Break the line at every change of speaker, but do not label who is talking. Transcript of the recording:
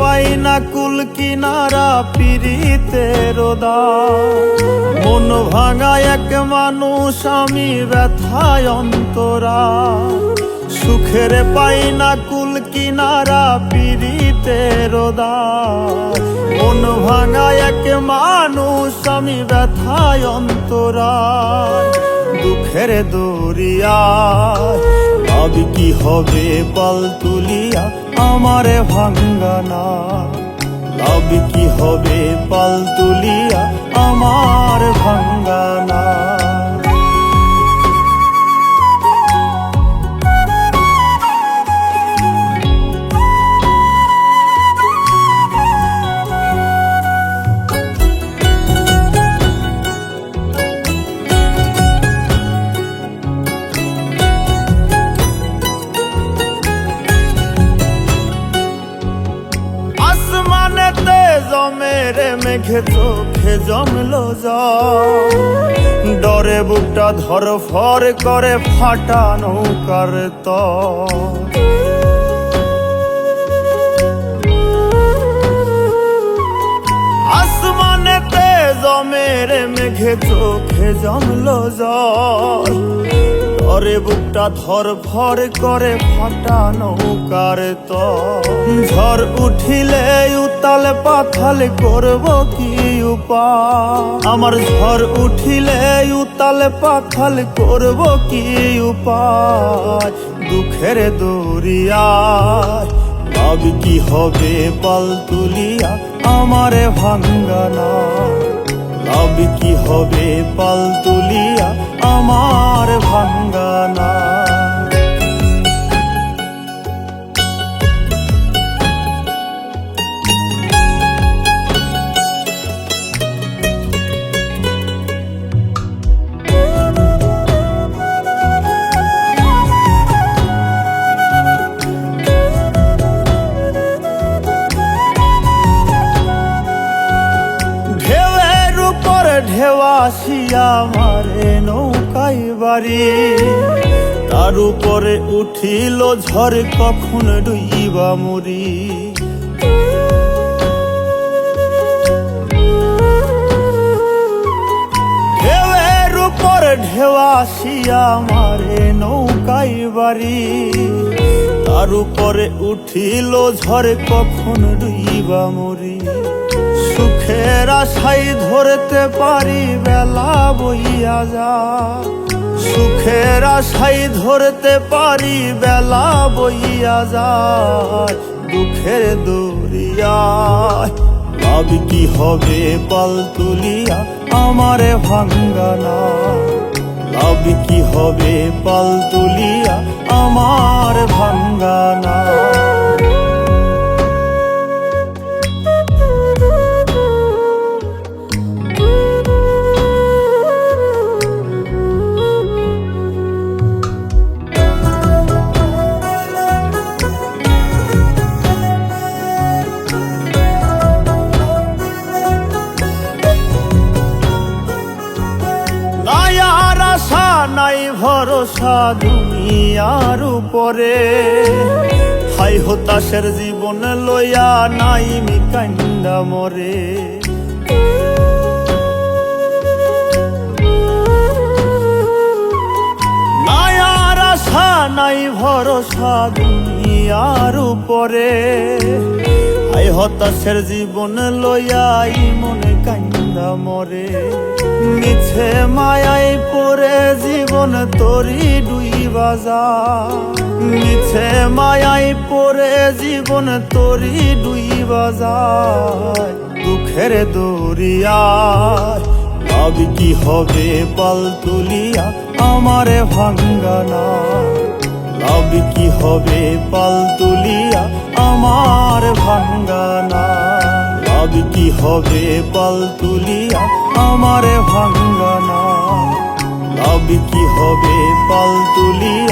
পাই না কুল কিনারা পিরিতের মন ভাঙা এক মানুষ আমি ব্যথায় অন্তরা। সুখের পাই না কুল কিনারা পিরিতের মন ভাঙা এক মানুষ আমি ব্যথায় অন্তরা। দুঃখের দরিয়ায় ভাবি কি হবে পাল তুলিয়া আমারে ভাঙ্গানা। ভাবি কি হবে পাল তুলিয়া আমার ভাঙ্গানা। মেরে মেঘে চোখে জমলো ডরে বুকটা ধরফর করে ফাটা নৌকার আসমানেতে জমেরে মেঘে চোখে জমলো ডরে বুকটা ধরফর করে ফাটা নৌকার ঝড় উঠিলে উতাল পাথাল করব কি উপায়। আমার ঝড় উঠিলে উতাল পাথাল করব কি উপায়। দুঃখের দরিয়ায় ভাবি কি হবে পাল তুলিয়া আমারে ভাঙ্গানা। ভাবি কি হবে পাল তুলিয়া আমার ভাঙ্গানা। ঢেউ আসিয়া মারে নৌকাই বাড়ি তার উপরে উঠিল ঝড় কখন ডুইবা মরি। ঢেউয়ের উপর ঢেউ আসিয়া মারে নৌকাই বাড়ি তার উপরে উঠিল ঝড় কখন ডুইবা মরি। সুখের আশাই ধরতে পারি বেলা বইয়া যায়। সুখের আশাই ধরতে পারি বেলা বইয়া যায়। দুঃখের দরিয়ায় ভাবি কি হবে পাল তুলিয়া আমারে ভাঙ্গানা। ভাবি কি হবে পাল তুলিয়া আমার ভাঙ্গানা। নাই ভরসা দুনিয়ার উপরে হাই হতাশের জীবন লইয়া নাই মি কান্দা মরে। নাই আর আশা নাই ভরসা দুনিয়ার উপরে হাই হতাশের জীবন লইয়া মনে কান্দা মরে। মিছে মায়াই পরে জীবন তরি ডুইবা যায়। মিছে মায়াই পরে জীবন তরি ডুইবা যায়। দুঃখের দরিয়ায় ভাবি কি হবে পাল তুলিয়া আমারে ভাঙ্গানা। ভাবি কি হবে পাল তুলিয়া আমার ভাঙ্গানা। ভাবি কি হবে পাল তুলিয়া আমারে ভাঙ্গানা। ভাবি কি হবে পাল তুলি